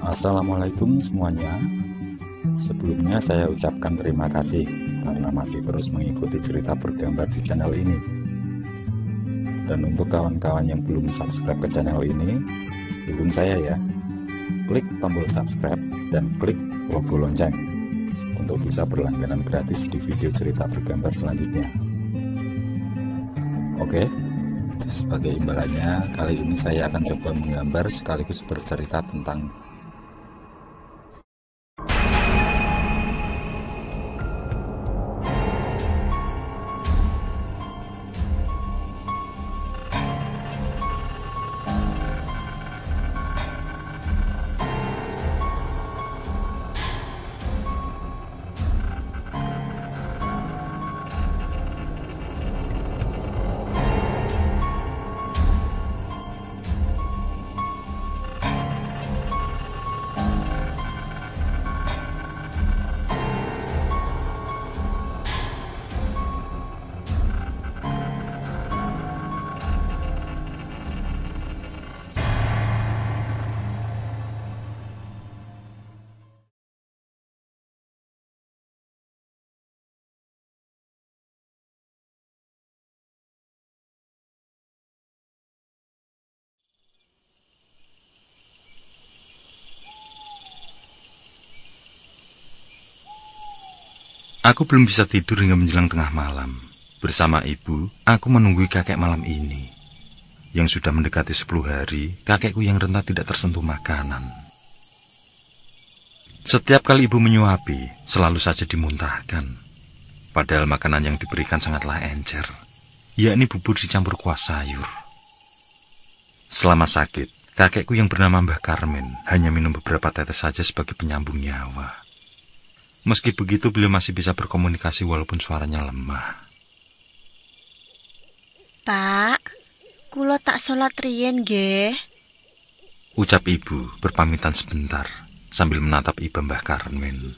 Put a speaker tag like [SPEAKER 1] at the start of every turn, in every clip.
[SPEAKER 1] Assalamualaikum semuanya. Sebelumnya saya ucapkan terima kasih karena masih terus mengikuti cerita bergambar di channel ini. Dan untuk kawan-kawan yang belum subscribe ke channel ini, dukung saya ya. Klik tombol subscribe dan klik logo lonceng untuk bisa berlangganan gratis di video cerita bergambar selanjutnya. Oke, sebagai imbalannya kali ini saya akan coba menggambar sekaligus bercerita tentang
[SPEAKER 2] Aku belum bisa tidur hingga menjelang tengah malam. Bersama ibu, aku menunggu kakek malam ini. Yang sudah mendekati 10 hari, kakekku yang renta tidak tersentuh makanan. Setiap kali ibu menyuapi, selalu saja dimuntahkan. Padahal makanan yang diberikan sangatlah encer, yakni bubur dicampur kuah sayur. Selama sakit, kakekku yang bernama Mbah Karmen hanya minum beberapa tetes saja sebagai penyambung nyawa. Meski begitu, beliau masih bisa berkomunikasi walaupun suaranya lemah.
[SPEAKER 3] Pak, kula tak sholat riyen nggih.
[SPEAKER 2] Ucap ibu berpamitan sebentar sambil menatap ibu Mbah Karmen.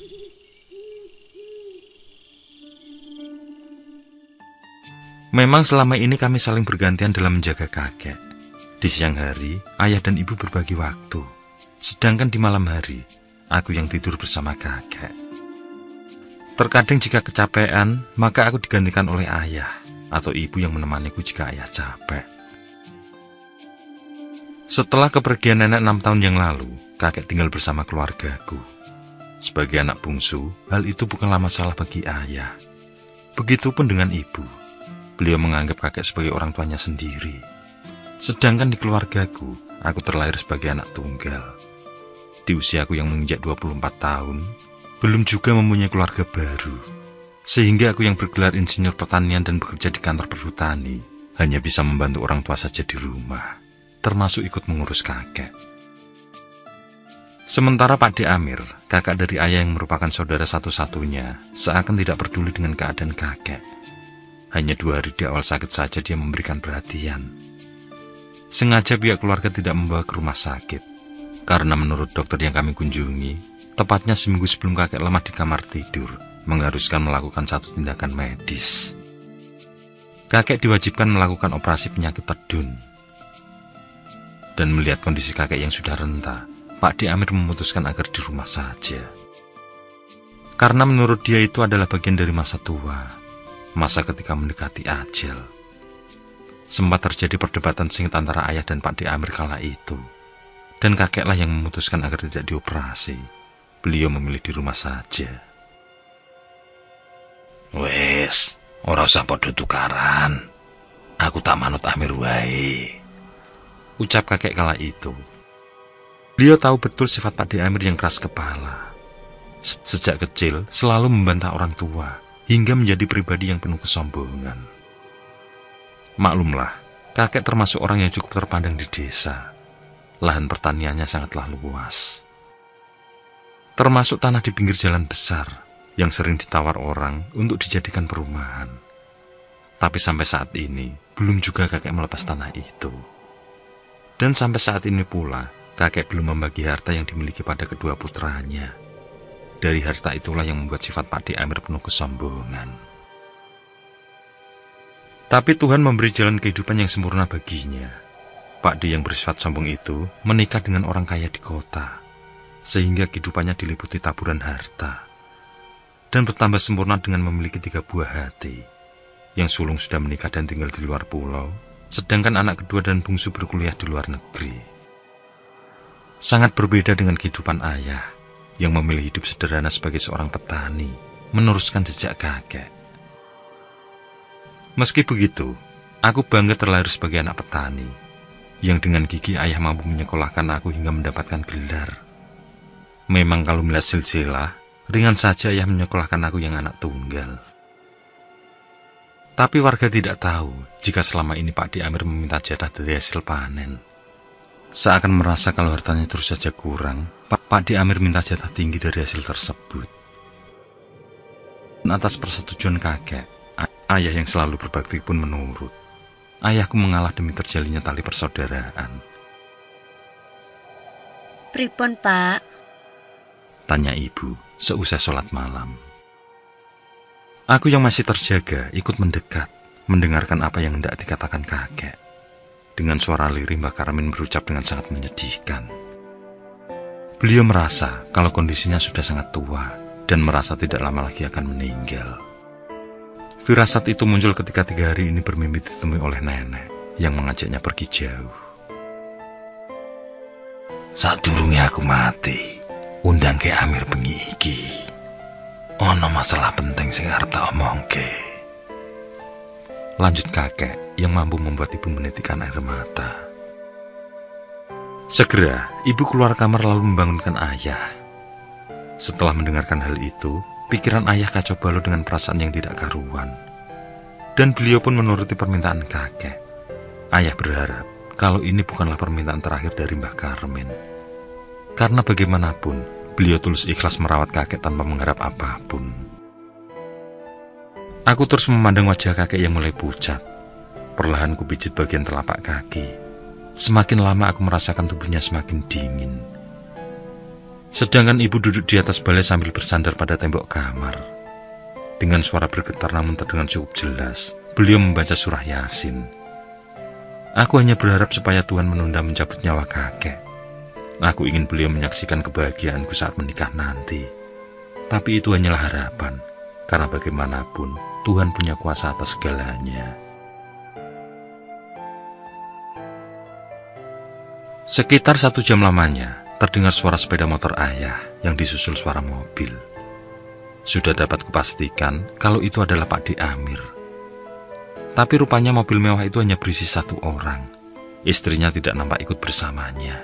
[SPEAKER 2] Memang selama ini kami saling bergantian dalam menjaga kakek. Di siang hari, ayah dan ibu berbagi waktu. Sedangkan di malam hari, aku yang tidur bersama kakek. Terkadang jika kecapean, maka aku digantikan oleh ayah atau ibu yang menemaniku jika ayah capek. Setelah kepergian nenek 6 tahun yang lalu, kakek tinggal bersama keluargaku. Sebagai anak bungsu, hal itu bukanlah masalah bagi ayah. Begitupun dengan ibu. Beliau menganggap kakek sebagai orang tuanya sendiri. Sedangkan di keluargaku, aku terlahir sebagai anak tunggal. Di usiaku yang menginjak 24 tahun, belum juga mempunyai keluarga baru, sehingga aku yang bergelar insinyur pertanian dan bekerja di kantor perhutani hanya bisa membantu orang tua saja di rumah, termasuk ikut mengurus kakek. Sementara Pak De Amir, kakak dari ayah yang merupakan saudara satu-satunya, seakan tidak peduli dengan keadaan kakek. Hanya 2 hari di awal sakit saja dia memberikan perhatian. Sengaja pihak keluarga tidak membawa ke rumah sakit, karena menurut dokter yang kami kunjungi, tepatnya seminggu sebelum kakek lemah di kamar tidur, mengharuskan melakukan satu tindakan medis. Kakek diwajibkan melakukan operasi penyakit tedun. Dan melihat kondisi kakek yang sudah renta, Pak De Amir memutuskan agar di rumah saja. Karena menurut dia itu adalah bagian dari masa tua, masa ketika mendekati ajal. Sempat terjadi perdebatan sengit antara ayah dan Pak De Amir kala itu, dan kakeklah yang memutuskan agar tidak dioperasi. Beliau memilih di rumah saja.
[SPEAKER 4] Wes, ora usah padha tukaran. Aku tak manut Amir wae,
[SPEAKER 2] ucap kakek kala itu. Beliau tahu betul sifat Pak De Amir yang keras kepala. Sejak kecil selalu membantah orang tua, hingga menjadi pribadi yang penuh kesombongan. Maklumlah, kakek termasuk orang yang cukup terpandang di desa. Lahan pertaniannya sangatlah luas, termasuk tanah di pinggir jalan besar yang sering ditawar orang untuk dijadikan perumahan. Tapi sampai saat ini, belum juga kakek melepas tanah itu. Dan sampai saat ini pula, kakek belum membagi harta yang dimiliki pada kedua putranya. Dari harta itulah yang membuat sifat Pak De Amir penuh kesombongan. Tapi Tuhan memberi jalan kehidupan yang sempurna baginya. Pak De yang bersifat sombong itu menikah dengan orang kaya di kota. sehingga kehidupannya diliputi taburan harta, dan bertambah sempurna dengan memiliki 3 buah hati. Yang sulung sudah menikah dan tinggal di luar pulau, sedangkan anak kedua dan bungsu berkuliah di luar negeri. Sangat berbeda dengan kehidupan ayah, yang memilih hidup sederhana sebagai seorang petani, meneruskan jejak kakek. Meski begitu, aku bangga terlahir sebagai anak petani, yang dengan gigi ayah mampu menyekolahkan aku hingga mendapatkan gelar. Memang kalau melihat silsilah, ringan saja ayah menyekolahkan aku yang anak tunggal. Tapi warga tidak tahu jika selama ini Pak Di Amir meminta jatah dari hasil panen. Seakan merasa kalau hartanya terus saja kurang, Pak Di Amir minta jatah tinggi dari hasil tersebut. Atas persetujuan kakek, ayah yang selalu berbakti pun menurut. Ayahku mengalah demi terjalinnya tali persaudaraan.
[SPEAKER 3] Pripun, Pak?
[SPEAKER 2] Tanya ibu seusai sholat malam. Aku yang masih terjaga ikut mendekat, mendengarkan apa yang hendak dikatakan kakek. Dengan suara lirih Mbah Karmin berucap dengan sangat menyedihkan. Beliau merasa kalau kondisinya sudah sangat tua dan merasa tidak lama lagi akan meninggal. Firasat itu muncul ketika 3 hari ini bermimpi ditemui oleh nenek yang mengajaknya pergi jauh.
[SPEAKER 4] Sadurunge aku mati, undang ke Amir bengi iki. Ono masalah penting sing arep tak omongke.
[SPEAKER 2] Lanjut kakek yang mampu membuat ibu menitikkan air mata. Segera ibu keluar kamar lalu membangunkan ayah. Setelah mendengarkan hal itu, pikiran ayah kacau balau dengan perasaan yang tidak karuan. Dan beliau pun menuruti permintaan kakek. Ayah berharap kalau ini bukanlah permintaan terakhir dari Mbah Karmin. Karena bagaimanapun, beliau tulus ikhlas merawat kakek tanpa mengharap apapun. Aku terus memandang wajah kakek yang mulai pucat. Perlahan kupijit bagian telapak kaki. Semakin lama aku merasakan tubuhnya semakin dingin. Sedangkan ibu duduk di atas balai sambil bersandar pada tembok kamar. Dengan suara bergetar namun terdengar cukup jelas, beliau membaca surah Yasin. Aku hanya berharap supaya Tuhan menunda mencabut nyawa kakek. Aku ingin beliau menyaksikan kebahagiaanku saat menikah nanti. Tapi itu hanyalah harapan, karena bagaimanapun Tuhan punya kuasa atas segalanya. Sekitar 1 jam lamanya, terdengar suara sepeda motor ayah yang disusul suara mobil. Sudah dapat kupastikan kalau itu adalah Pak Di Amir. Tapi rupanya mobil mewah itu hanya berisi 1 orang. Istrinya tidak nampak ikut bersamanya.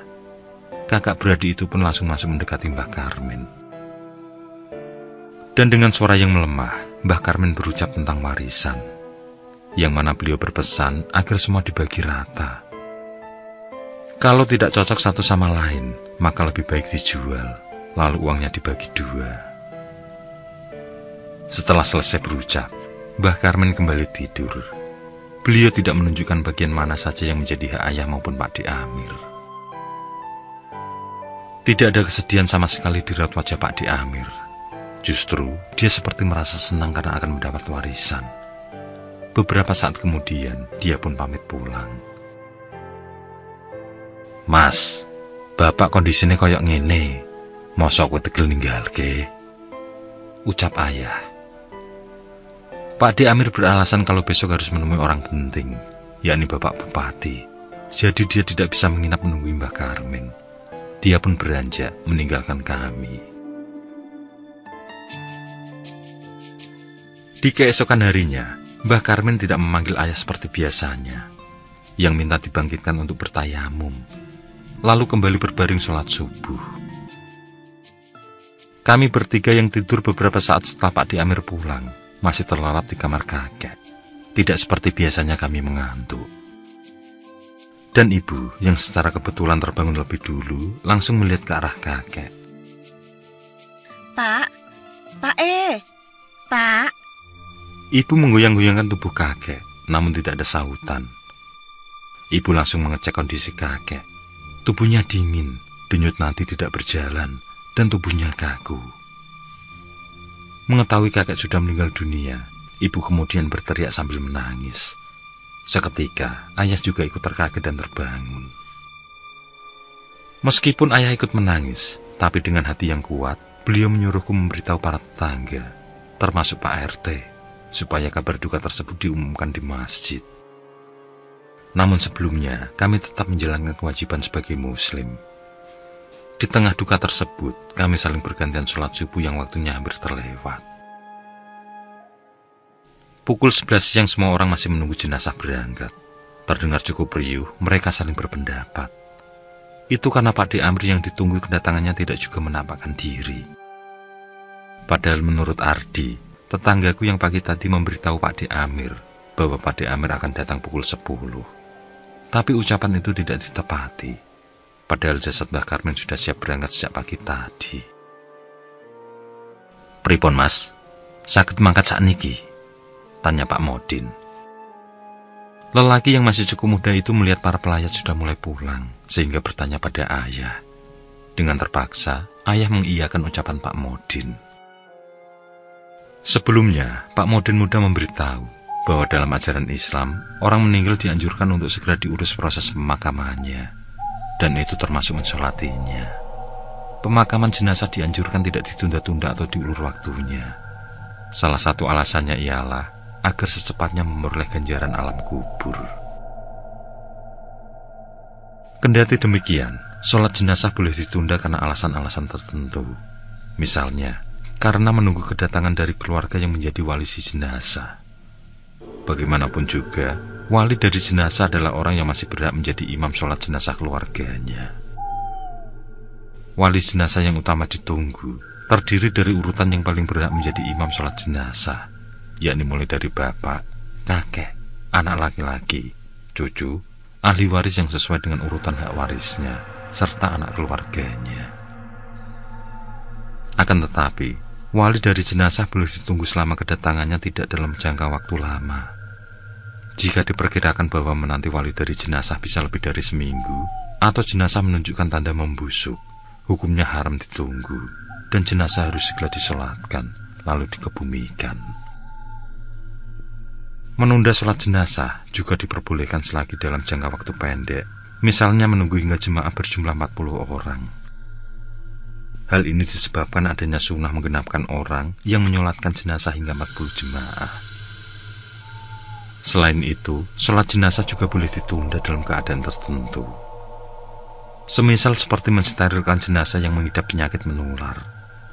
[SPEAKER 2] Kakak beradik itu pun langsung masuk mendekati Mbah Karmin. Dan dengan suara yang melemah, Mbah Karmin berucap tentang warisan, yang mana beliau berpesan agar semua dibagi rata. Kalau tidak cocok satu sama lain, maka lebih baik dijual, lalu uangnya dibagi 2. Setelah selesai berucap, Mbah Karmin kembali tidur. Beliau tidak menunjukkan bagian mana saja yang menjadi hak ayah maupun Pak Di Amir. Tidak ada kesedihan sama sekali di raut wajah Pak Di Amir. Justru, dia seperti merasa senang karena akan mendapat warisan. Beberapa saat kemudian, dia pun pamit pulang.
[SPEAKER 4] Mas, bapak kondisinya koyok ngene. Mosok kowe tegel ninggalke?
[SPEAKER 2] Ucap ayah. Pak Di Amir beralasan kalau besok harus menemui orang penting, yakni Bapak Bupati. Jadi dia tidak bisa menginap menunggu Mbah Karmin. Dia pun beranjak meninggalkan kami. Di keesokan harinya, Mbah Karmin tidak memanggil ayah seperti biasanya, yang minta dibangkitkan untuk bertayamum, lalu kembali berbaring sholat subuh. Kami bertiga yang tidur beberapa saat setelah Pak Di Amir pulang, masih terlelap di kamar kakek. Tidak seperti biasanya kami mengantuk. Dan ibu yang secara kebetulan terbangun lebih dulu langsung melihat ke arah kakek.
[SPEAKER 3] Pak.
[SPEAKER 2] Ibu menggoyang-goyangkan tubuh kakek, namun tidak ada sahutan. Ibu langsung mengecek kondisi kakek. Tubuhnya dingin, denyut nadi tidak berjalan, dan tubuhnya kaku. Mengetahui kakek sudah meninggal dunia, ibu kemudian berteriak sambil menangis. Seketika, ayah juga ikut terkaget dan terbangun. Meskipun ayah ikut menangis, Tapi dengan hati yang kuat, beliau menyuruhku memberitahu para tetangga, termasuk Pak RT, supaya kabar duka tersebut diumumkan di masjid. Namun sebelumnya, kami tetap menjalankan kewajiban sebagai muslim. Di tengah duka tersebut, kami saling bergantian sholat subuh yang waktunya hampir terlewat. Pukul 11 siang semua orang masih menunggu jenazah berangkat. Terdengar cukup riuh, mereka saling berpendapat. Itu karena Pak D. Amir yang ditunggu kedatangannya tidak juga menampakkan diri. Padahal menurut Ardi, tetanggaku yang pagi tadi memberitahu Pak D. Amir bahwa Pak D. Amir akan datang pukul 10. Tapi ucapan itu tidak ditepati. Padahal jasad Mbah Karmen sudah siap berangkat sejak pagi tadi. "Pripun Mas? Saged mangkat sakniki?" tanya Pak Modin. Lelaki yang masih cukup muda itu melihat para pelayat sudah mulai pulang, sehingga bertanya pada ayah. Dengan terpaksa, ayah mengiyakan ucapan Pak Modin. Sebelumnya, Pak Modin muda memberitahu bahwa dalam ajaran Islam, orang meninggal dianjurkan untuk segera diurus proses pemakamannya, dan itu termasuk mensolatinya. Pemakaman jenazah dianjurkan tidak ditunda-tunda atau diulur waktunya. Salah satu alasannya ialah agar secepatnya memperoleh ganjaran alam kubur. Kendati demikian, sholat jenazah boleh ditunda karena alasan-alasan tertentu. Misalnya, karena menunggu kedatangan dari keluarga yang menjadi wali si jenazah. Bagaimanapun juga, wali dari jenazah adalah orang yang masih berhak menjadi imam sholat jenazah keluarganya. Wali jenazah yang utama ditunggu terdiri dari urutan yang paling berhak menjadi imam sholat jenazah, yakni mulai dari bapak, kakek, anak laki-laki, cucu, ahli waris yang sesuai dengan urutan hak warisnya, serta anak keluarganya. Akan tetapi, wali dari jenazah boleh ditunggu selama kedatangannya tidak dalam jangka waktu lama. Jika diperkirakan bahwa menanti wali dari jenazah bisa lebih dari seminggu, atau jenazah menunjukkan tanda membusuk, hukumnya haram ditunggu, dan jenazah harus segera disolatkan, lalu dikebumikan. Menunda sholat jenazah juga diperbolehkan selagi dalam jangka waktu pendek, misalnya menunggu hingga jemaah berjumlah 40 orang. Hal ini disebabkan adanya sunnah menggenapkan orang yang menyolatkan jenazah hingga 40 jemaah. Selain itu, sholat jenazah juga boleh ditunda dalam keadaan tertentu. Semisal seperti mensterilkan jenazah yang mengidap penyakit menular,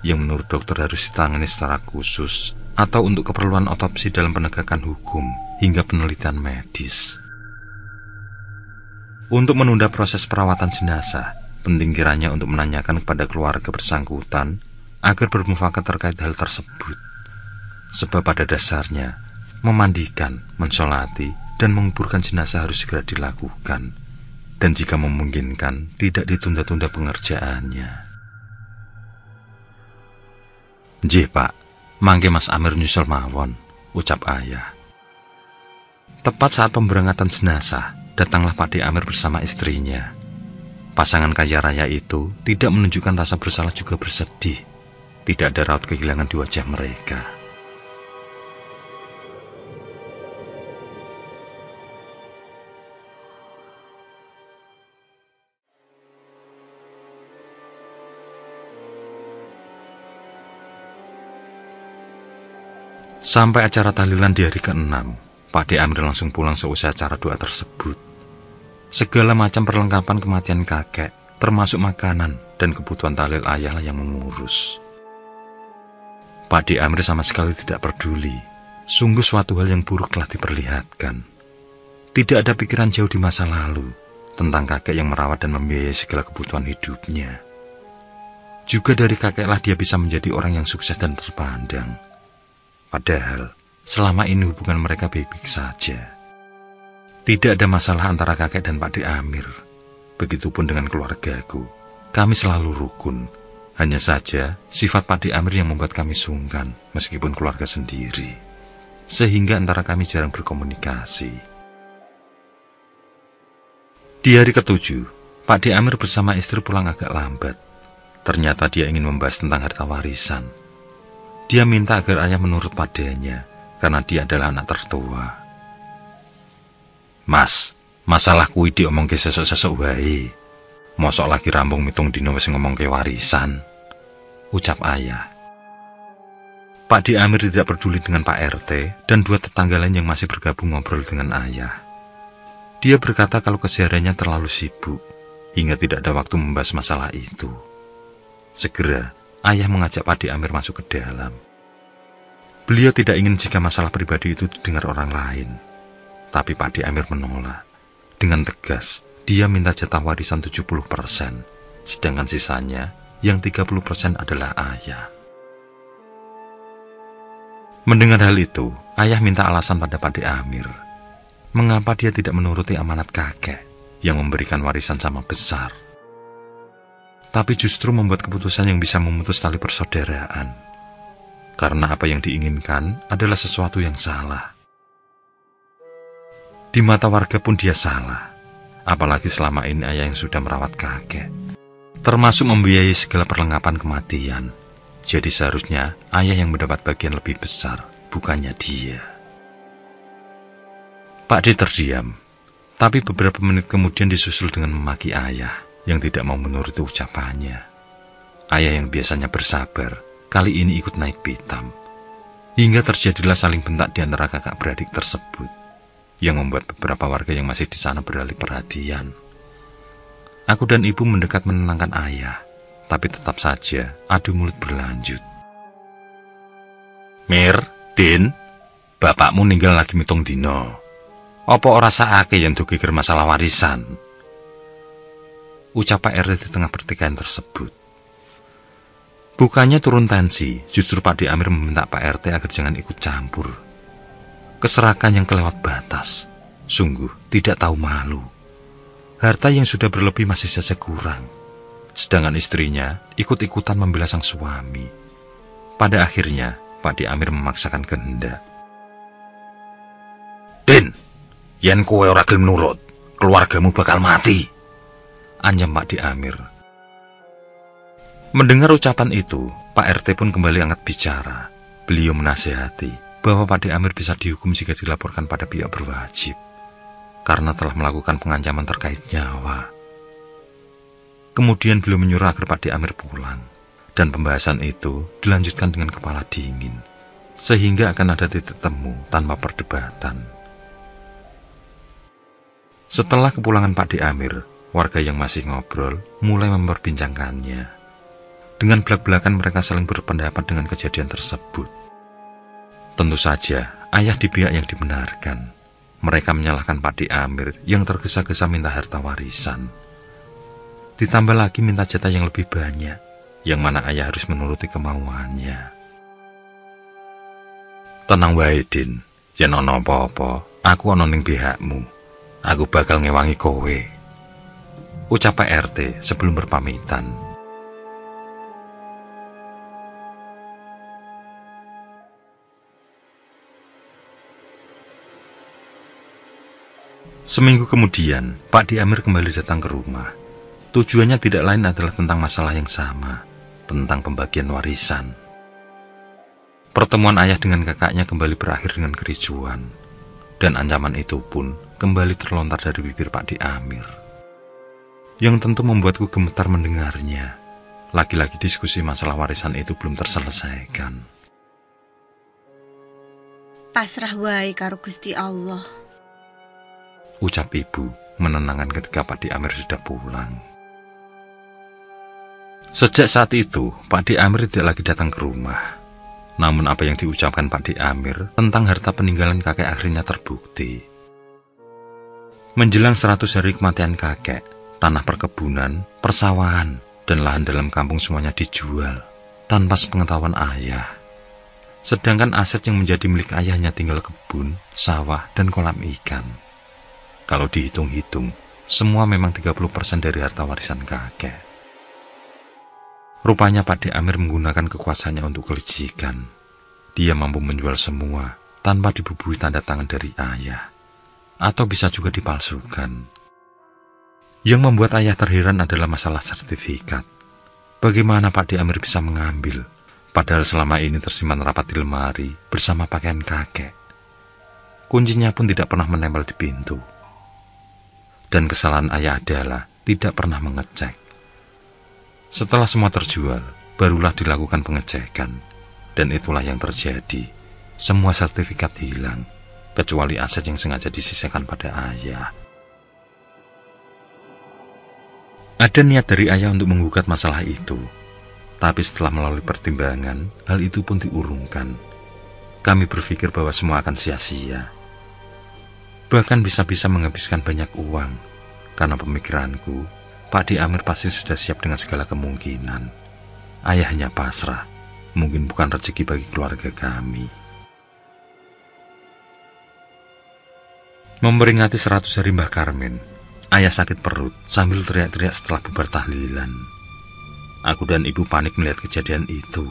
[SPEAKER 2] yang menurut dokter harus ditangani secara khusus, atau untuk keperluan otopsi dalam penegakan hukum hingga penelitian medis. Untuk menunda proses perawatan jenazah, penting kiranya untuk menanyakan kepada keluarga bersangkutan agar bermufakat terkait hal tersebut. Sebab pada dasarnya, memandikan, mensolati, dan menguburkan jenazah harus segera dilakukan, dan jika memungkinkan tidak ditunda-tunda pengerjaannya. "Nggih Pak, mangke Mas Amir nyusul mawon," ucap ayah. Tepat saat pemberangkatan jenazah, datanglah Pak D. Amir bersama istrinya. Pasangan kaya raya itu tidak menunjukkan rasa bersalah juga bersedih. Tidak ada raut kehilangan di wajah mereka. Sampai acara tahlilan di hari ke-6, Pak D. Amir langsung pulang seusai acara doa tersebut. Segala macam perlengkapan kematian kakek, termasuk makanan dan kebutuhan tahlil ayahlah yang mengurus. Pak D. Amir sama sekali tidak peduli. Sungguh suatu hal yang buruk telah diperlihatkan. Tidak ada pikiran jauh di masa lalu tentang kakek yang merawat dan membiayai segala kebutuhan hidupnya. Juga dari kakeklah dia bisa menjadi orang yang sukses dan terpandang. Padahal, selama ini hubungan mereka baik-baik saja. Tidak ada masalah antara kakek dan Pak D. Amir. Begitupun dengan keluargaku. Kami selalu rukun. Hanya saja, sifat Pak D. Amir yang membuat kami sungkan, meskipun keluarga sendiri. Sehingga antara kami jarang berkomunikasi. Di hari ke-7, Pak D. Amir bersama istri pulang agak lambat. Ternyata dia ingin membahas tentang harta warisan. Dia minta agar ayah menurut padanya, karena dia adalah anak tertua. "Mas, masalah kuwi diomongke sesuk-sesuk wae. Mosok lagi rampung mitung dino wis ngomongke warisan, ucap ayah. Pak D. Amir tidak peduli dengan Pak RT dan dua tetangga lain yang masih bergabung ngobrol dengan ayah. Dia berkata kalau kesehariannya terlalu sibuk, hingga tidak ada waktu membahas masalah itu. Segera, ayah mengajak Pak D. Amir masuk ke dalam. Beliau tidak ingin jika masalah pribadi itu didengar orang lain. Tapi Pak D. Amir menolak. Dengan tegas, dia minta jatah warisan 70%, sedangkan sisanya yang 30% adalah ayah. Mendengar hal itu, ayah minta alasan pada Pak D. Amir. Mengapa dia tidak menuruti amanat kakek yang memberikan warisan sama besar, tapi justru membuat keputusan yang bisa memutus tali persaudaraan? Karena apa yang diinginkan adalah sesuatu yang salah. Di mata warga pun dia salah, apalagi selama ini ayah yang sudah merawat kakek, termasuk membiayai segala perlengkapan kematian. Jadi seharusnya ayah yang mendapat bagian lebih besar, bukannya dia. Pak D terdiam, tapi beberapa menit kemudian disusul dengan memaki ayah yang tidak mau menuruti ucapannya. Ayah yang biasanya bersabar, kali ini ikut naik pitam, hingga terjadilah saling bentak di antara kakak beradik tersebut, yang membuat beberapa warga yang masih di sana beralih perhatian. Aku dan ibu mendekat menenangkan ayah, tapi tetap saja adu mulut berlanjut. Mir, Din, bapakmu ninggal lagi mitung dino. Apa ora sakake yang dugikir masalah warisan? Ucap Pak RT di tengah pertikaian tersebut. Bukannya turun tensi, justru Pak D. Amir meminta Pak RT agar jangan ikut campur. Keserakan yang kelewat batas, sungguh tidak tahu malu. Harta yang sudah berlebih masih saja kurang, sedangkan istrinya ikut-ikutan membela sang suami. Pada akhirnya, Pak D. Amir memaksakan kehendak. Din, yen kowe ora gelem nurut, keluargamu bakal mati, anjam Pak D. Amir. Mendengar ucapan itu, Pak RT pun kembali angkat bicara. Beliau menasihati bahwa Pak D. Amir bisa dihukum jika dilaporkan pada pihak berwajib, karena telah melakukan pengancaman terkait nyawa. Kemudian beliau menyuruh agar Pak D. Amir pulang, dan pembahasan itu dilanjutkan dengan kepala dingin, sehingga akan ada titik temu tanpa perdebatan. Setelah kepulangan Pak D. Amir, warga yang masih ngobrol mulai memperbincangkannya. Dengan belak-belakan mereka saling berpendapat dengan kejadian tersebut. Tentu saja, ayah di pihak yang dibenarkan. Mereka menyalahkan Pak D. Amir yang tergesa-gesa minta harta warisan. Ditambah lagi minta jatah yang lebih banyak, yang mana ayah harus menuruti kemauannya. Tenang wae, Din. Yen ana apa-apa, aku ana ning pihakmu. Aku bakal ngewangi kowe, ucap Pak RT sebelum berpamitan. Seminggu kemudian, Pak D. Amir kembali datang ke rumah. Tujuannya tidak lain adalah tentang masalah yang sama, tentang pembagian warisan. Pertemuan ayah dengan kakaknya kembali berakhir dengan kericuan, dan ancaman itu pun kembali terlontar dari bibir Pak D. Amir. Yang tentu membuatku gemetar mendengarnya. Lagi-lagi diskusi masalah warisan itu belum terselesaikan.
[SPEAKER 3] Pasrah wae karo Gusti Allah,
[SPEAKER 2] ucap ibu menenangkan ketika Pak D. Amir sudah pulang. Sejak saat itu, Pak D. Amir tidak lagi datang ke rumah. Namun apa yang diucapkan Pak D. Amir tentang harta peninggalan kakek akhirnya terbukti. Menjelang 100 hari kematian kakek, tanah perkebunan, persawahan, dan lahan dalam kampung semuanya dijual tanpa sepengetahuan ayah. Sedangkan aset yang menjadi milik ayahnya tinggal kebun, sawah, dan kolam ikan. Kalau dihitung-hitung, semua memang 30% dari harta warisan kakek. Rupanya Pak D. Amir menggunakan kekuasaannya untuk kelicikan. Dia mampu menjual semua tanpa dibubuhi tanda tangan dari ayah. Atau bisa juga dipalsukan. Yang membuat ayah terheran adalah masalah sertifikat. Bagaimana Pak D. Amir bisa mengambil, padahal selama ini tersimpan rapat di lemari bersama pakaian kakek. Kuncinya pun tidak pernah menempel di pintu. Dan kesalahan ayah adalah tidak pernah mengecek. Setelah semua terjual, barulah dilakukan pengecekan. Dan itulah yang terjadi. Semua sertifikat hilang, kecuali aset yang sengaja disisihkan pada ayah. Ada niat dari ayah untuk menggugat masalah itu. Tapi setelah melalui pertimbangan, hal itu pun diurungkan. Kami berpikir bahwa semua akan sia-sia. Bahkan bisa-bisa menghabiskan banyak uang. Karena pemikiranku, Pak D. Amir pasti sudah siap dengan segala kemungkinan. Ayah hanya pasrah. Mungkin bukan rezeki bagi keluarga kami. Memperingati 100 hari Mbah Karmin, ayah sakit perut sambil teriak-teriak setelah bubar tahlilan. Aku dan ibu panik melihat kejadian itu.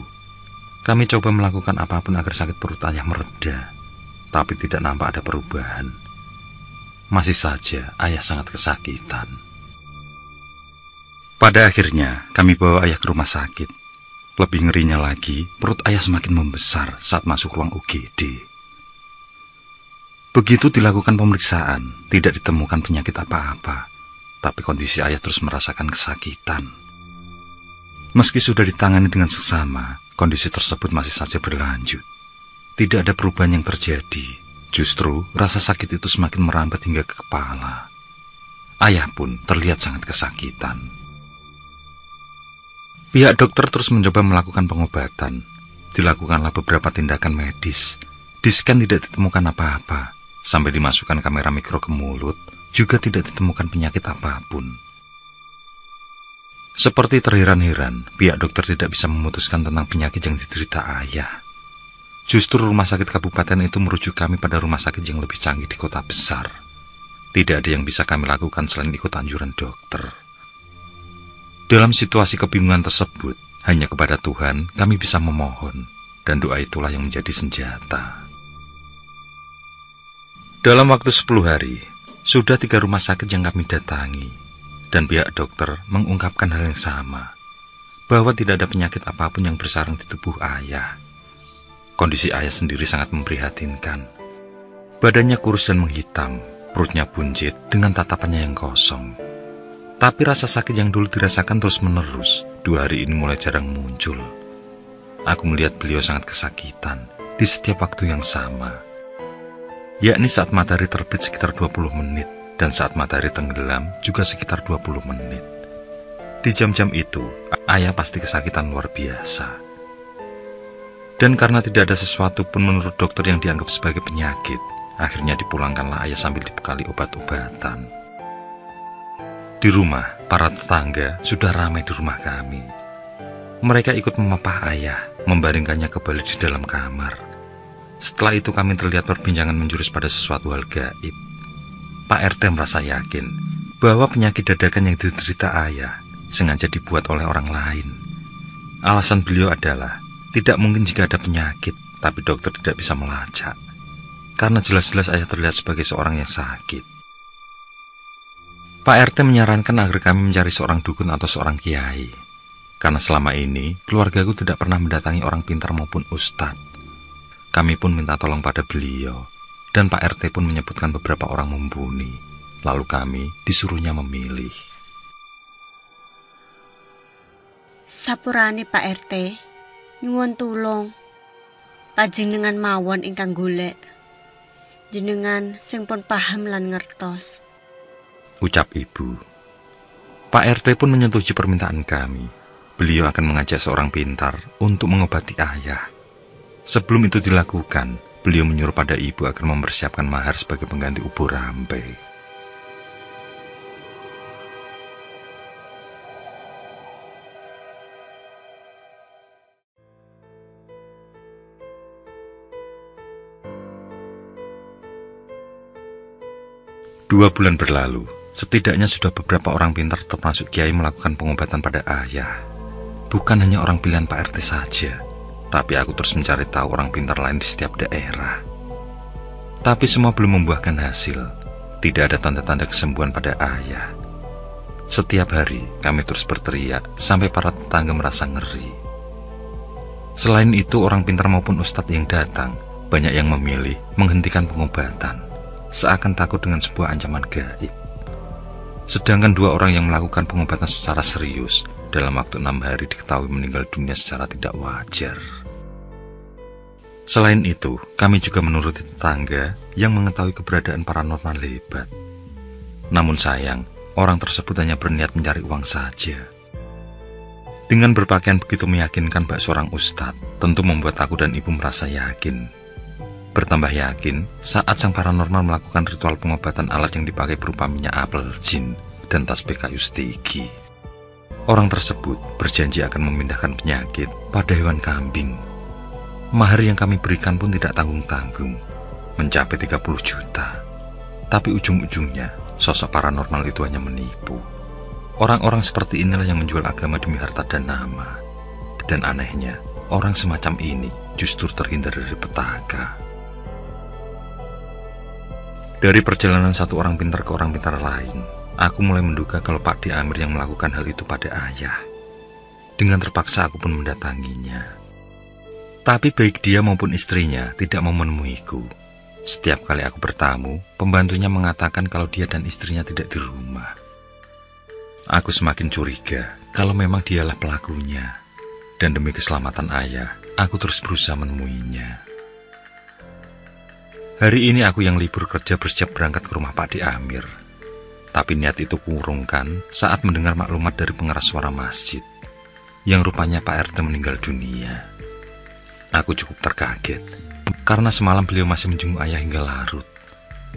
[SPEAKER 2] Kami coba melakukan apapun agar sakit perut ayah mereda, tapi tidak nampak ada perubahan. Masih saja ayah sangat kesakitan. Pada akhirnya kami bawa ayah ke rumah sakit. Lebih ngerinya lagi, perut ayah semakin membesar saat masuk ruang UGD. Begitu dilakukan pemeriksaan, tidak ditemukan penyakit apa-apa, tapi kondisi ayah terus merasakan kesakitan. Meski sudah ditangani dengan seksama, kondisi tersebut masih saja berlanjut. Tidak ada perubahan yang terjadi, justru rasa sakit itu semakin merambat hingga ke kepala. Ayah pun terlihat sangat kesakitan. Pihak dokter terus mencoba melakukan pengobatan. Dilakukanlah beberapa tindakan medis. Di-scan tidak ditemukan apa-apa. Sampai dimasukkan kamera mikro ke mulut, juga tidak ditemukan penyakit apapun. Seperti terheran-heran, pihak dokter tidak bisa memutuskan tentang penyakit yang diderita ayah. Justru rumah sakit kabupaten itu merujuk kami pada rumah sakit yang lebih canggih di kota besar. Tidak ada yang bisa kami lakukan selain ikut anjuran dokter. Dalam situasi kebingungan tersebut, hanya kepada Tuhan kami bisa memohon, dan doa itulah yang menjadi senjata. Dalam waktu 10 hari, sudah 3 rumah sakit yang kami datangi, dan pihak dokter mengungkapkan hal yang sama, bahwa tidak ada penyakit apapun yang bersarang di tubuh ayah. Kondisi ayah sendiri sangat memprihatinkan. Badannya kurus dan menghitam, perutnya buncit dengan tatapannya yang kosong. Tapi rasa sakit yang dulu dirasakan terus-menerus, 2 hari ini mulai jarang muncul. Aku melihat beliau sangat kesakitan di setiap waktu yang sama, yakni saat matahari terbit sekitar 20 menit, dan saat matahari tenggelam juga sekitar 20 menit. Di jam-jam itu, ayah pasti kesakitan luar biasa. Dan karena tidak ada sesuatu pun menurut dokter yang dianggap sebagai penyakit, akhirnya dipulangkanlah ayah sambil dibekali obat-obatan. Di rumah, para tetangga sudah ramai di rumah kami. Mereka ikut memapah ayah, membaringkannya kembali di dalam kamar. Setelah itu kami terlihat perbincangan menjurus pada sesuatu hal gaib. Pak RT merasa yakin bahwa penyakit dadakan yang diderita ayah sengaja dibuat oleh orang lain. Alasan beliau adalah, tidak mungkin jika ada penyakit, tapi dokter tidak bisa melacak. Karena jelas-jelas ayah terlihat sebagai seorang yang sakit. Pak RT menyarankan agar kami mencari seorang dukun atau seorang kiai. Karena selama ini, keluargaku tidak pernah mendatangi orang pintar maupun ustadz. Kami pun minta tolong pada beliau, dan Pak RT pun menyebutkan beberapa orang mumpuni. Lalu kami disuruhnya memilih.
[SPEAKER 3] Sapurane Pak RT, nyuwun tulung. Panjenengan mawon ingkang golek. Jenengan sing pun paham lan ngertos,
[SPEAKER 2] ucap ibu. Pak RT pun menyetujui permintaan kami. Beliau akan mengajak seorang pintar untuk mengobati ayah. Sebelum itu dilakukan, beliau menyuruh pada ibu agar mempersiapkan mahar sebagai pengganti ubur rampe. Dua bulan berlalu, setidaknya sudah beberapa orang pintar termasuk kiai melakukan pengobatan pada ayah. Bukan hanya orang pilihan Pak RT saja, tapi aku terus mencari tahu orang pintar lain di setiap daerah. Tapi semua belum membuahkan hasil. Tidak ada tanda-tanda kesembuhan pada ayah. Setiap hari kami terus berteriak sampai para tetangga merasa ngeri. Selain itu, orang pintar maupun ustadz yang datang, banyak yang memilih menghentikan pengobatan, seakan takut dengan sebuah ancaman gaib. Sedangkan 2 orang yang melakukan pengobatan secara serius dalam waktu 6 hari diketahui meninggal dunia secara tidak wajar. Selain itu, kami juga menuruti tetangga yang mengetahui keberadaan paranormal hebat. Namun sayang, orang tersebut hanya berniat mencari uang saja. Dengan berpakaian begitu meyakinkan bak seorang ustadz, tentu membuat aku dan ibu merasa yakin. Bertambah yakin saat sang paranormal melakukan ritual pengobatan alat yang dipakai berupa minyak apel, jin, dan tasbih kayu stigi. Orang tersebut berjanji akan memindahkan penyakit pada hewan kambing. Mahar yang kami berikan pun tidak tanggung-tanggung, mencapai 30 juta. Tapi ujung-ujungnya, sosok paranormal itu hanya menipu. Orang-orang seperti inilah yang menjual agama demi harta dan nama. Dan anehnya, orang semacam ini justru terhindar dari petaka. Dari perjalanan satu orang pintar ke orang pintar lain, aku mulai menduga kalau Pak D. Amir yang melakukan hal itu pada ayah. Dengan terpaksa aku pun mendatanginya. Tapi baik dia maupun istrinya tidak mau menemuiku. Setiap kali aku bertamu, pembantunya mengatakan kalau dia dan istrinya tidak di rumah. Aku semakin curiga kalau memang dialah pelakunya. Dan demi keselamatan ayah, aku terus berusaha menemuinya. Hari ini aku yang libur kerja bersiap berangkat ke rumah Pak D. Amir. Tapi niat itu kurungkan saat mendengar maklumat dari pengeras suara masjid, yang rupanya Pak RT meninggal dunia. Aku cukup terkaget, karena semalam beliau masih menjenguk ayah hingga larut.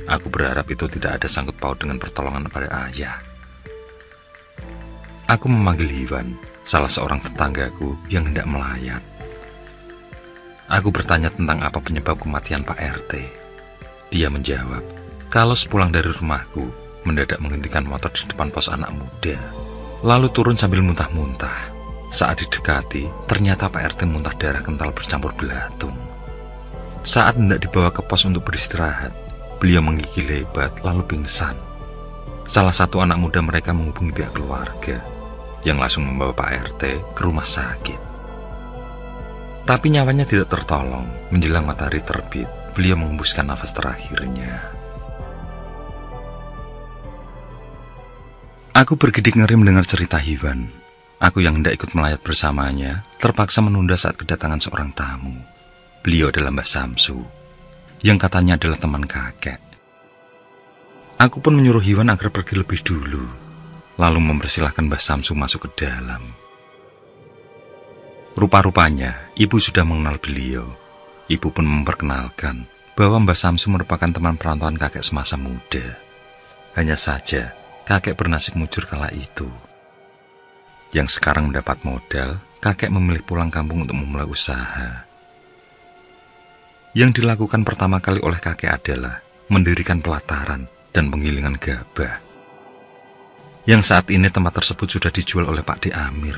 [SPEAKER 2] Aku berharap itu tidak ada sangkut paut dengan pertolongan pada ayah. Aku memanggil Iwan, salah seorang tetanggaku yang hendak melayat. Aku bertanya tentang apa penyebab kematian Pak RT. Dia menjawab, kalau sepulang dari rumahku, mendadak menghentikan motor di depan pos anak muda, lalu turun sambil muntah-muntah. Saat didekati, ternyata Pak RT muntah darah kental bercampur belatung. Saat hendak dibawa ke pos untuk beristirahat, beliau menggigil hebat lalu pingsan. Salah satu anak muda mereka menghubungi pihak keluarga, yang langsung membawa Pak RT ke rumah sakit. Tapi nyawanya tidak tertolong. Menjelang matahari terbit, beliau mengembuskan nafas terakhirnya. Aku bergidik ngeri mendengar cerita Iwan. Aku yang hendak ikut melayat bersamanya terpaksa menunda saat kedatangan seorang tamu. Beliau adalah Mbah Samsu, yang katanya adalah teman kakek. Aku pun menyuruh Iwan agar pergi lebih dulu, lalu mempersilahkan Mbah Samsu masuk ke dalam. Rupa-rupanya, ibu sudah mengenal beliau. Ibu pun memperkenalkan bahwa Mbah Samsu merupakan teman perantauan kakek semasa muda. Hanya saja, kakek bernasib mujur kala itu. Yang sekarang mendapat modal, kakek memilih pulang kampung untuk memulai usaha. Yang dilakukan pertama kali oleh kakek adalah mendirikan pelataran dan penggilingan gabah. Yang saat ini tempat tersebut sudah dijual oleh Pak D. Amir.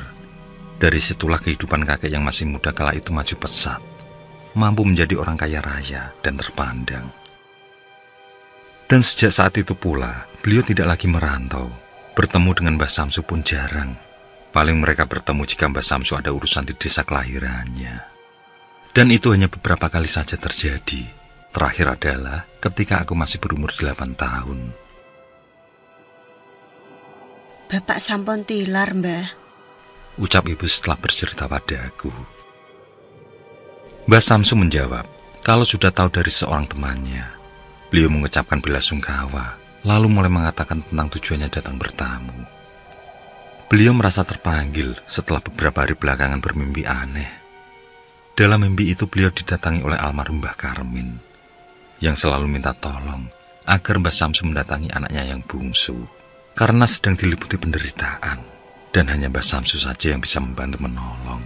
[SPEAKER 2] Dari situlah kehidupan kakek yang masih muda kala itu maju pesat, mampu menjadi orang kaya raya dan terpandang. Dan sejak saat itu pula, beliau tidak lagi merantau. Bertemu dengan Mbah Samsu pun jarang. Paling mereka bertemu jika Mbah Samsu ada urusan di desa kelahirannya. Dan itu hanya beberapa kali saja terjadi. Terakhir adalah ketika aku masih berumur 8 tahun.
[SPEAKER 3] Bapak sampun tilar, Mbah,
[SPEAKER 2] ucap ibu setelah bercerita padaku. Mbah Samsu menjawab, kalau sudah tahu dari seorang temannya. Beliau mengucapkan belasungkawa, lalu mulai mengatakan tentang tujuannya datang bertamu. Beliau merasa terpanggil setelah beberapa hari belakangan bermimpi aneh. Dalam mimpi itu beliau didatangi oleh almarhum Mbah Karmin, yang selalu minta tolong agar Mbah Samsu mendatangi anaknya yang bungsu, karena sedang diliputi penderitaan, dan hanya Mbah Samsu saja yang bisa membantu menolong.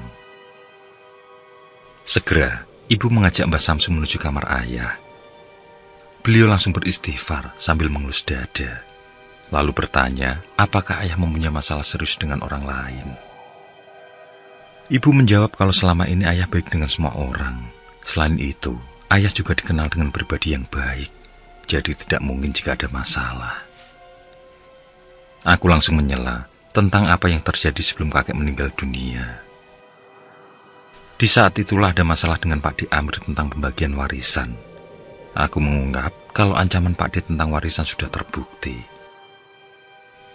[SPEAKER 2] Segera, ibu mengajak Mbah Samsu menuju kamar ayah. Beliau langsung beristighfar sambil mengelus dada, lalu bertanya apakah ayah mempunyai masalah serius dengan orang lain. Ibu menjawab kalau selama ini ayah baik dengan semua orang. Selain itu, ayah juga dikenal dengan pribadi yang baik, jadi tidak mungkin jika ada masalah. Aku langsung menyela tentang apa yang terjadi sebelum kakek meninggal dunia. Di saat itulah ada masalah dengan Pak D. Amir tentang pembagian warisan. Aku mengungkap kalau ancaman Pak D tentang warisan sudah terbukti.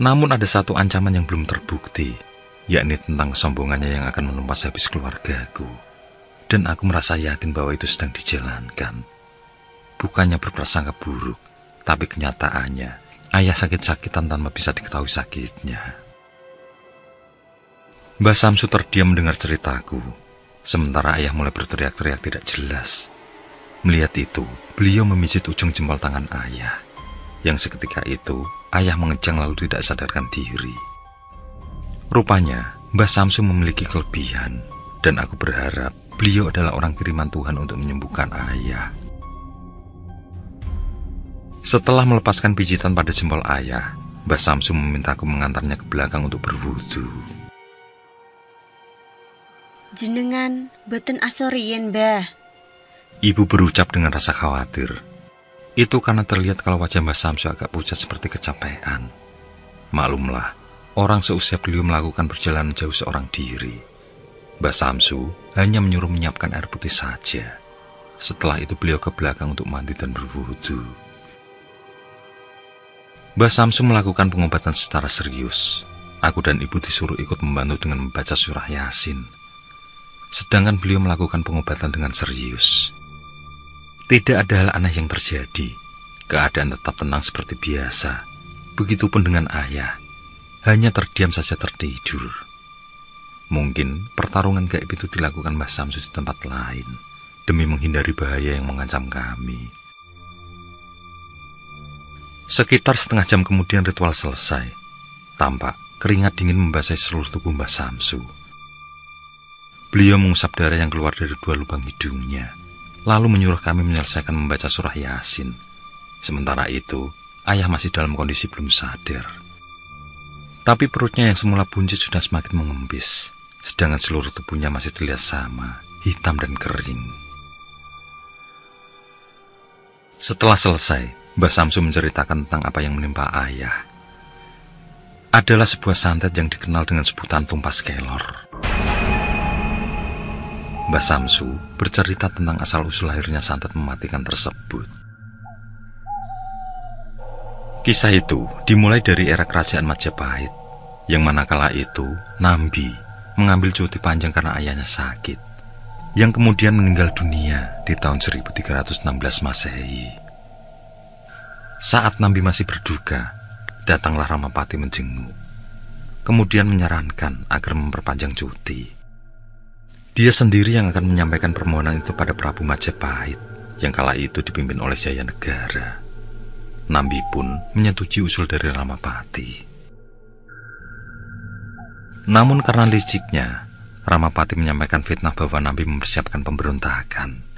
[SPEAKER 2] Namun ada satu ancaman yang belum terbukti, yakni tentang kesombongannya yang akan menumpas habis keluargaku. Dan aku merasa yakin bahwa itu sedang dijalankan. Bukannya berprasangka buruk, tapi kenyataannya, ayah sakit-sakitan tanpa bisa diketahui sakitnya. Mbah Samsu terdiam mendengar ceritaku, sementara ayah mulai berteriak-teriak tidak jelas. Melihat itu, beliau memijit ujung jempol tangan ayah. Yang seketika itu, ayah mengejang lalu tidak sadarkan diri. Rupanya, Mbah Samsu memiliki kelebihan, dan aku berharap beliau adalah orang kiriman Tuhan untuk menyembuhkan ayah. Setelah melepaskan pijitan pada jempol ayah, Mbah Samsu memintaku mengantarnya ke belakang untuk berwudu.
[SPEAKER 3] Jenengan boten asorien, Mbah.
[SPEAKER 2] Ibu berucap dengan rasa khawatir. Itu karena terlihat kalau wajah Mbah Samsu agak pucat seperti kecapean. Maklumlah, orang seusia beliau melakukan perjalanan jauh seorang diri. Mbah Samsu hanya menyuruh menyiapkan air putih saja. Setelah itu beliau ke belakang untuk mandi dan berwudu. Mbah Samsu melakukan pengobatan secara serius. Aku dan ibu disuruh ikut membantu dengan membaca surah Yasin. Sedangkan beliau melakukan pengobatan dengan serius. Tidak ada hal aneh yang terjadi. Keadaan tetap tenang seperti biasa. Begitupun dengan ayah. Hanya terdiam saja tertidur. Mungkin pertarungan gaib itu dilakukan Mbah Samsu di tempat lain, demi menghindari bahaya yang mengancam kami. Sekitar setengah jam kemudian ritual selesai. Tampak keringat dingin membasahi seluruh tubuh Mbah Samsu. Beliau mengusap darah yang keluar dari dua lubang hidungnya, lalu menyuruh kami menyelesaikan membaca surah Yasin. Sementara itu, ayah masih dalam kondisi belum sadar. Tapi perutnya yang semula buncit sudah semakin mengembis, sedangkan seluruh tubuhnya masih terlihat sama, hitam dan kering. Setelah selesai, Mbah Samsu menceritakan tentang apa yang menimpa ayah. Adalah sebuah santet yang dikenal dengan sebutan tumpas kelor. Mbah Samsu bercerita tentang asal-usul lahirnya santet mematikan tersebut. Kisah itu dimulai dari era kerajaan Majapahit, yang manakala itu Nambi mengambil cuti panjang karena ayahnya sakit, yang kemudian meninggal dunia di tahun 1316 Masehi. Saat Nambi masih berduka, datanglah Ramapati menjenguk, kemudian menyarankan agar memperpanjang cuti. Dia sendiri yang akan menyampaikan permohonan itu pada Prabu Majapahit, yang kala itu dipimpin oleh Jayanegara. Nambi pun menyetujui usul dari Ramapati. Namun karena liciknya, Ramapati menyampaikan fitnah bahwa Nambi mempersiapkan pemberontakan.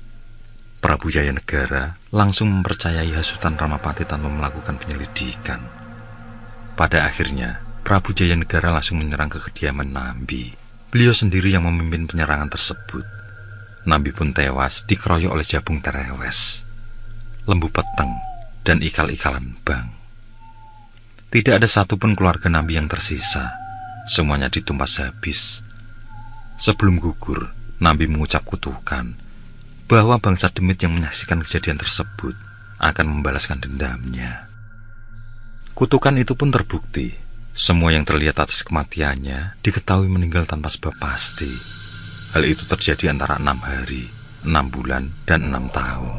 [SPEAKER 2] Prabu Jayanegara langsung mempercayai hasutan Ramapati tanpa melakukan penyelidikan. Pada akhirnya, Prabu Jayanegara langsung menyerang ke kediaman Nambi. Beliau sendiri yang memimpin penyerangan tersebut. Nambi pun tewas dikeroyok oleh Jabung Terewes, Lembu Peteng, dan ikal-ikalan Bang. Tidak ada satupun keluarga Nambi yang tersisa. Semuanya ditumpas habis. Sebelum gugur, Nambi mengucap kutukan bahwa bangsa Demit yang menyaksikan kejadian tersebut akan membalaskan dendamnya. Kutukan itu pun terbukti. Semua yang terlihat atas kematiannya diketahui meninggal tanpa sebab pasti. Hal itu terjadi antara 6 hari, 6 bulan, dan 6 tahun.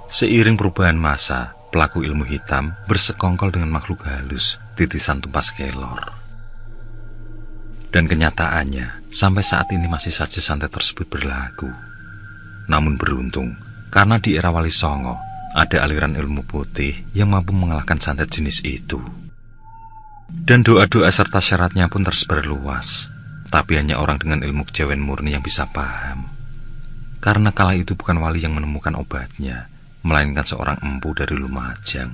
[SPEAKER 2] Seiring perubahan masa, pelaku ilmu hitam bersekongkol dengan makhluk halus, titisan tumpas kelor. Dan kenyataannya, sampai saat ini masih saja santet tersebut berlaku. Namun beruntung, karena di era Wali Songo, ada aliran ilmu putih yang mampu mengalahkan santet jenis itu. Dan doa-doa serta syaratnya pun tersebar luas. Tapi hanya orang dengan ilmu kejawen murni yang bisa paham. Karena kala itu bukan wali yang menemukan obatnya, melainkan seorang empu dari Lumajang.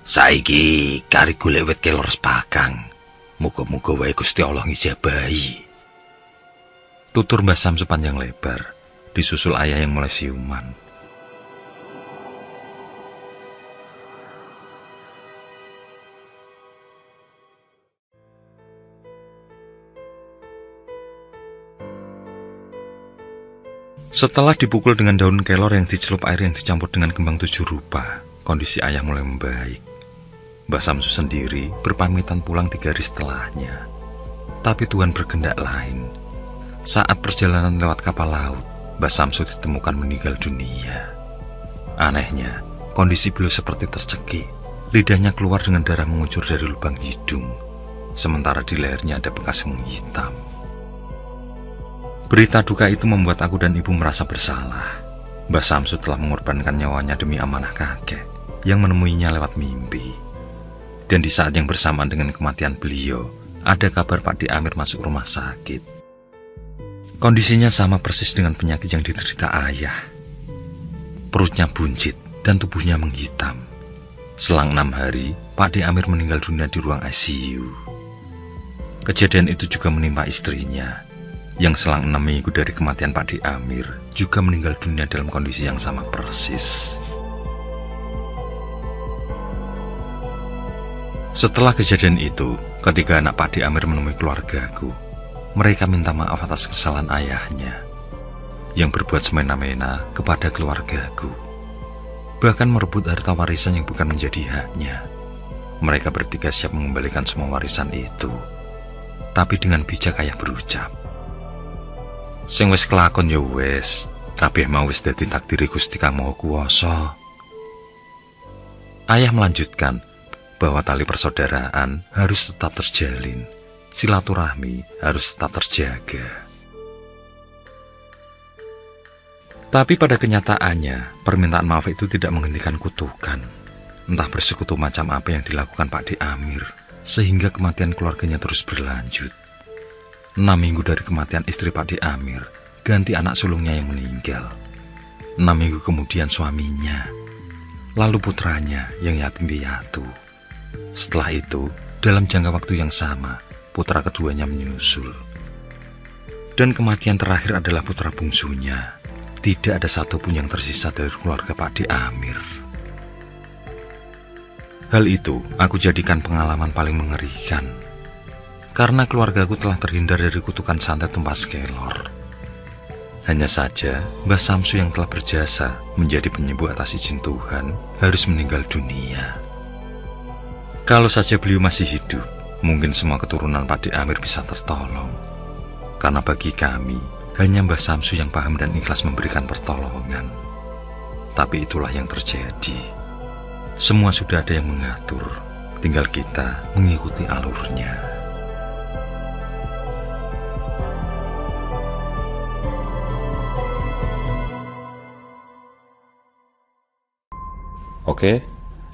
[SPEAKER 4] Saiki kari golek wit kelor sepakang. Muga-muga wae Gusti Allah ngijabahi.
[SPEAKER 2] Tutur Mbah Samsu panjang lebar, disusul ayah yang mulai siuman. Setelah dipukul dengan daun kelor yang dicelup air yang dicampur dengan kembang 7 rupa, kondisi ayah mulai membaik. Mbah Samsu sendiri berpamitan pulang 3 hari setelahnya. Tapi Tuhan berkehendak lain. Saat perjalanan lewat kapal laut, Mbah Samsu ditemukan meninggal dunia. Anehnya, kondisi beliau seperti tercekik. Lidahnya keluar dengan darah mengucur dari lubang hidung. Sementara di lehernya ada bekas yang menghitam. Berita duka itu membuat aku dan ibu merasa bersalah. Mbah Samsu telah mengorbankan nyawanya demi amanah kakek yang menemuinya lewat mimpi. Dan di saat yang bersamaan dengan kematian beliau, ada kabar Pak Di Amir masuk rumah sakit. Kondisinya sama persis dengan penyakit yang diderita ayah. Perutnya buncit dan tubuhnya menghitam. Selang 6 hari, Pak Di Amir meninggal dunia di ruang ICU. Kejadian itu juga menimpa istrinya, yang selang 6 minggu dari kematian Pak Di Amir juga meninggal dunia dalam kondisi yang sama persis. Setelah kejadian itu, ketika anak Pak Di Amir menemui keluargaku, mereka minta maaf atas kesalahan ayahnya yang berbuat semena-mena kepada keluargaku, bahkan merebut harta warisan yang bukan menjadi haknya. Mereka bertiga siap mengembalikan semua warisan itu, tapi dengan bijak ayah berucap, "Sing wis kelakon ya wis, kabeh mau wis dadi takdire Gusti Kang Maha Kuwasa." Ayah melanjutkan bahwa tali persaudaraan harus tetap terjalin, silaturahmi harus tetap terjaga. Tapi pada kenyataannya, permintaan maaf itu tidak menghentikan kutukan. Entah bersekutu macam apa yang dilakukan Pak Di Amir, sehingga kematian keluarganya terus berlanjut. 6 minggu dari kematian istri Pak Di Amir, ganti anak sulungnya yang meninggal. 6 minggu kemudian suaminya, lalu putranya yang yatim piatu. Setelah itu, dalam jangka waktu yang sama, putra keduanya menyusul. Dan kematian terakhir adalah putra bungsunya. Tidak ada satupun yang tersisa dari keluarga Pak Di Amir. Hal itu aku jadikan pengalaman paling mengerikan, karena keluargaku telah terhindar dari kutukan santet tempas kelor. Hanya saja Mbah Samsu yang telah berjasa menjadi penyembuh atas izin Tuhan harus meninggal dunia. Kalau saja beliau masih hidup, mungkin semua keturunan Pak Di Amir bisa tertolong. Karena bagi kami, hanya Mbah Samsu yang paham dan ikhlas memberikan pertolongan. Tapi itulah yang terjadi. Semua sudah ada yang mengatur, tinggal kita mengikuti alurnya.
[SPEAKER 1] Oke,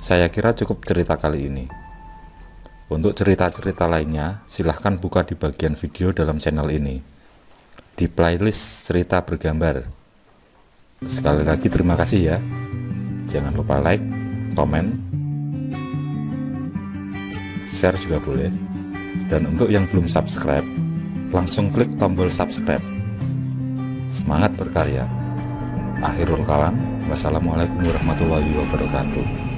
[SPEAKER 1] saya kira cukup cerita kali ini. Untuk cerita-cerita lainnya, silahkan buka di bagian video dalam channel ini, di playlist cerita bergambar. Sekali lagi terima kasih ya. Jangan lupa like, komen, share juga boleh. Dan untuk yang belum subscribe, langsung klik tombol subscribe. Semangat berkarya. Akhirul kalam, wassalamualaikum warahmatullahi wabarakatuh.